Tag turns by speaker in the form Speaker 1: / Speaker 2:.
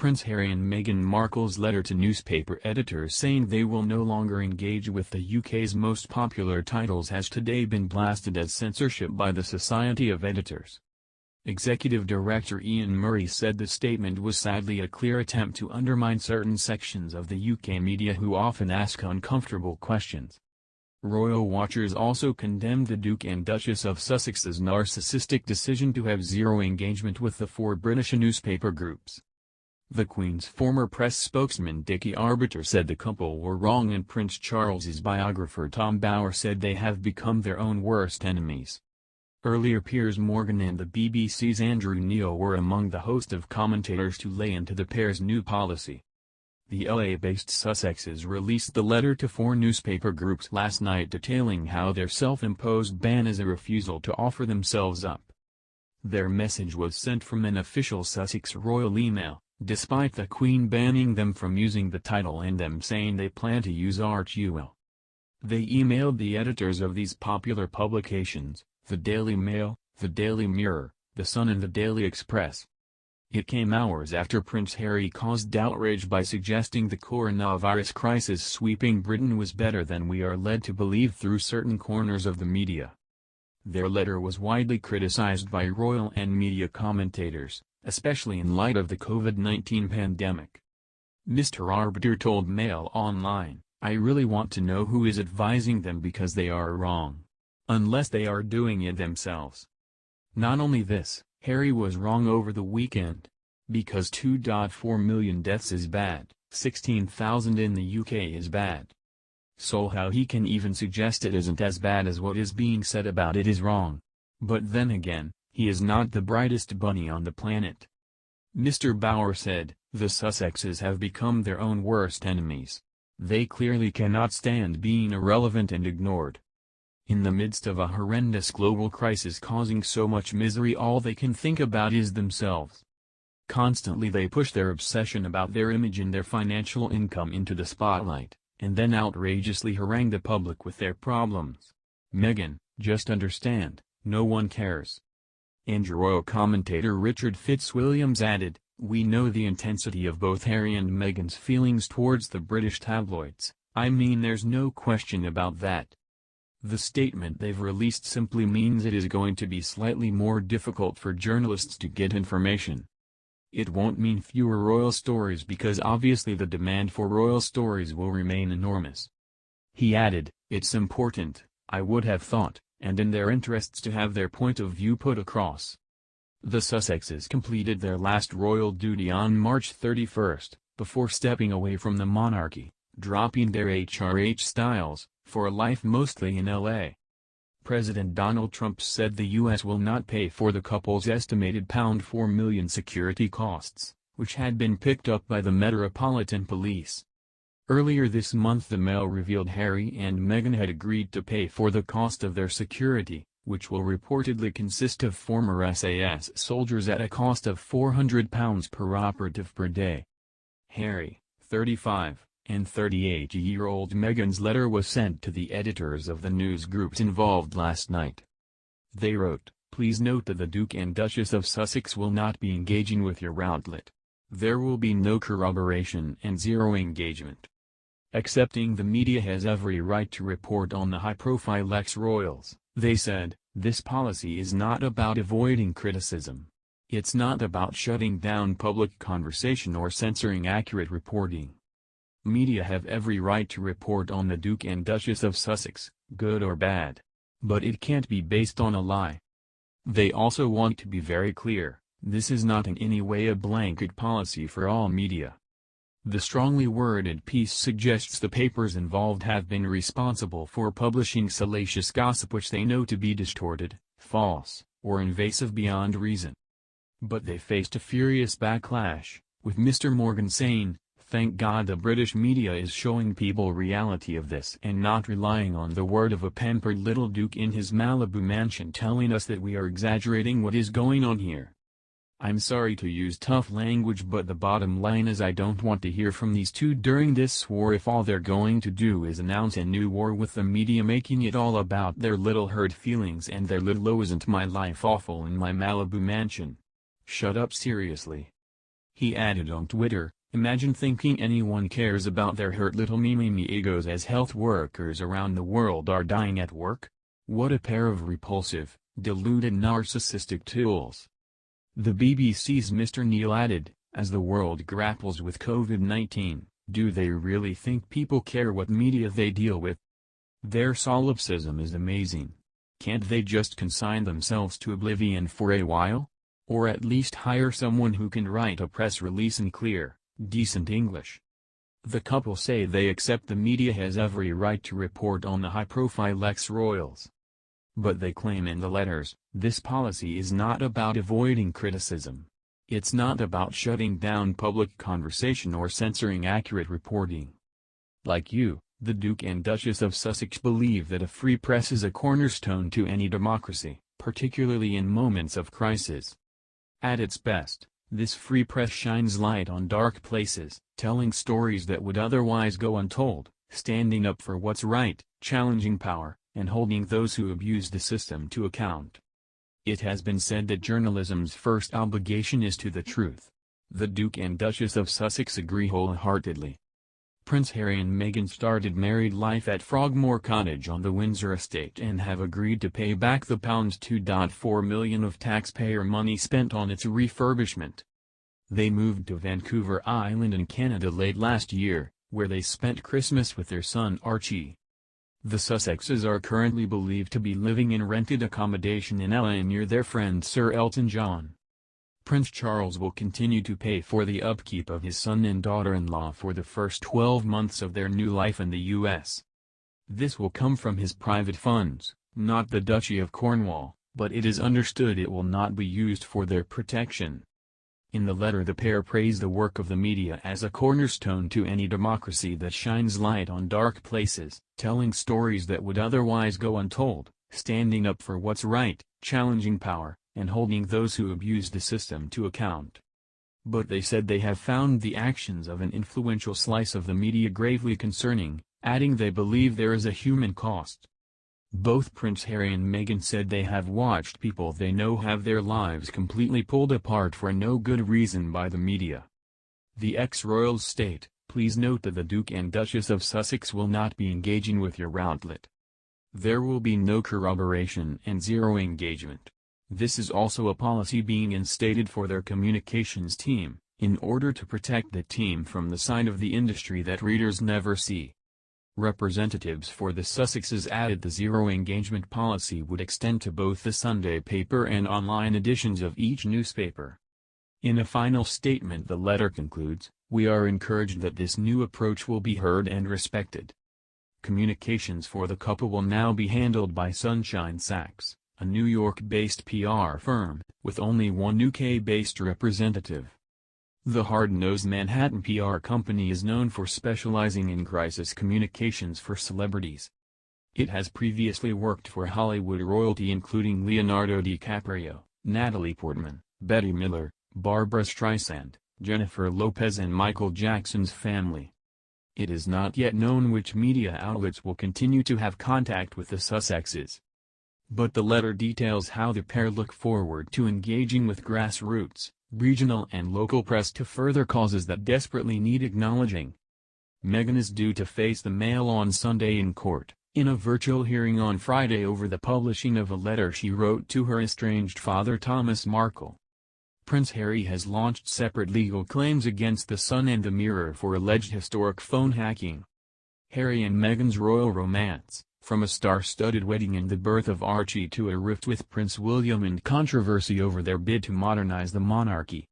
Speaker 1: Prince Harry and Meghan Markle's letter to newspaper editors saying they will no longer engage with the UK's most popular titles has today been blasted as censorship by the Society of Editors. Executive Director Ian Murray said the statement was sadly a clear attempt to undermine certain sections of the UK media who often ask uncomfortable questions. Royal watchers also condemned the Duke and Duchess of Sussex's narcissistic decision to have zero engagement with the four British newspaper groups. The Queen's former press spokesman Dickie Arbiter said the couple were wrong, and Prince Charles's biographer Tom Bower said they have become their own worst enemies. Earlier Piers Morgan and the BBC's Andrew Neil were among the host of commentators to lay into the pair's new policy. The LA-based Sussexes released the letter to four newspaper groups last night detailing how their self-imposed ban is a refusal to offer themselves up. Their message was sent from an official Sussex royal email, despite the Queen banning them from using the title and them saying they plan to use RTUL. They emailed the editors of these popular publications, the Daily Mail, the Daily Mirror, the Sun and the Daily Express. It came hours after Prince Harry caused outrage by suggesting the coronavirus crisis sweeping Britain was better than we are led to believe through certain corners of the media. Their letter was widely criticised by royal and media commentators, especially in light of the COVID-19 pandemic. Mr. Arbiter told Mail Online, "I really want to know who is advising them because they are wrong. Unless they are doing it themselves." Not only this, Harry was wrong over the weekend. Because 2.4 million deaths is bad, 16,000 in the UK is bad. So how he can even suggest it isn't as bad as what is being said about it is wrong. But then again, he is not the brightest bunny on the planet. Mr. Bower said, "The Sussexes have become their own worst enemies. They clearly cannot stand being irrelevant and ignored. In the midst of a horrendous global crisis causing so much misery, all they can think about is themselves. Constantly they push their obsession about their image and their financial income into the spotlight, and then outrageously harangue the public with their problems. Meghan, just understand, no one cares." And royal commentator Richard Fitzwilliams added, "We know the intensity of both Harry and Meghan's feelings towards the British tabloids, I mean there's no question about that. The statement they've released simply means it is going to be slightly more difficult for journalists to get information. It won't mean fewer royal stories because obviously the demand for royal stories will remain enormous." He added, "It's important, I would have thought, and in their interests to have their point of view put across." The Sussexes completed their last royal duty on March 31, before stepping away from the monarchy, dropping their HRH styles, for a life mostly in LA. President Donald Trump said the U.S. will not pay for the couple's estimated £4 million security costs, which had been picked up by the Metropolitan Police. Earlier this month the Mail revealed Harry and Meghan had agreed to pay for the cost of their security, which will reportedly consist of former SAS soldiers at a cost of £400 per operative per day. Harry, 35, and 38-year-old Meghan's letter was sent to the editors of the news groups involved last night. They wrote, "Please note that the Duke and Duchess of Sussex will not be engaging with your outlet. There will be no corroboration and zero engagement. Accepting the media has every right to report on the high-profile ex-royals," they said. "This policy is not about avoiding criticism. It's not about shutting down public conversation or censoring accurate reporting. Media have every right to report on the Duke and Duchess of Sussex, good or bad. But it can't be based on a lie." They also want to be very clear, this is not in any way a blanket policy for all media. The strongly worded piece suggests the papers involved have been responsible for publishing salacious gossip which they know to be distorted, false, or invasive beyond reason. But they faced a furious backlash, with Mr. Morgan saying, "Thank God the British media is showing people reality of this and not relying on the word of a pampered little duke in his Malibu mansion telling us that we are exaggerating what is going on here." I'm sorry to use tough language, but the bottom line is I don't want to hear from these two during this war if all they're going to do is announce a new war with the media, making it all about their little hurt feelings and their little "oh isn't my life awful in my Malibu mansion." Shut up seriously. He added on Twitter, "Imagine thinking anyone cares about their hurt little me egos as health workers around the world are dying at work? What a pair of repulsive, deluded narcissistic tools." The BBC's Mr. Neil added, "As the world grapples with COVID-19, do they really think people care what media they deal with? Their solipsism is amazing. Can't they just consign themselves to oblivion for a while? Or at least hire someone who can write a press release in clear, decent English?" The couple say they accept the media has every right to report on the high-profile ex-royals. But they claim in the letters, this policy is not about avoiding criticism. It's not about shutting down public conversation or censoring accurate reporting. Like you, the Duke and Duchess of Sussex believe that a free press is a cornerstone to any democracy, particularly in moments of crisis. At its best, this free press shines light on dark places, telling stories that would otherwise go untold, standing up for what's right, challenging power, and holding those who abuse the system to account. It has been said that journalism's first obligation is to the truth. The Duke and Duchess of Sussex agree wholeheartedly. Prince Harry and Meghan started married life at Frogmore Cottage on the Windsor estate and have agreed to pay back the £2.4 million of taxpayer money spent on its refurbishment. They moved to Vancouver Island in Canada late last year, where they spent Christmas with their son Archie. The Sussexes are currently believed to be living in rented accommodation in LA near their friend Sir Elton John. Prince Charles will continue to pay for the upkeep of his son and daughter-in-law for the first 12 months of their new life in the U.S. This will come from his private funds, not the Duchy of Cornwall, but it is understood it will not be used for their protection. In the letter the pair praise the work of the media as a cornerstone to any democracy that shines light on dark places, telling stories that would otherwise go untold, standing up for what's right, challenging power, and holding those who abuse the system to account. But they said they have found the actions of an influential slice of the media gravely concerning, adding they believe there is a human cost. Both Prince Harry and Meghan said they have watched people they know have their lives completely pulled apart for no good reason by the media. The ex-royals state, "Please note that the Duke and Duchess of Sussex will not be engaging with your outlet. There will be no corroboration and zero engagement. This is also a policy being instated for their communications team, in order to protect the team from the side of the industry that readers never see." Representatives for the Sussexes added the zero engagement policy would extend to both the Sunday paper and online editions of each newspaper. In a final statement the letter concludes, "We are encouraged that this new approach will be heard and respected." Communications for the couple will now be handled by Sunshine Sachs, a New York-based PR firm, with only one UK-based representative. The hard-nosed Manhattan PR company is known for specializing in crisis communications for celebrities. It has previously worked for Hollywood royalty including Leonardo DiCaprio, Natalie Portman, Betty Miller, Barbra Streisand, Jennifer Lopez and Michael Jackson's family. It is not yet known which media outlets will continue to have contact with the Sussexes. But the letter details how the pair look forward to engaging with grassroots, regional and local press to further causes that desperately need acknowledging. Meghan is due to face the Mail on Sunday in court, in a virtual hearing on Friday over the publishing of a letter she wrote to her estranged father Thomas Markle. Prince Harry has launched separate legal claims against The Sun and The Mirror for alleged historic phone hacking. Harry and Meghan's royal romance, from a star-studded wedding and the birth of Archie to a rift with Prince William and controversy over their bid to modernize the monarchy,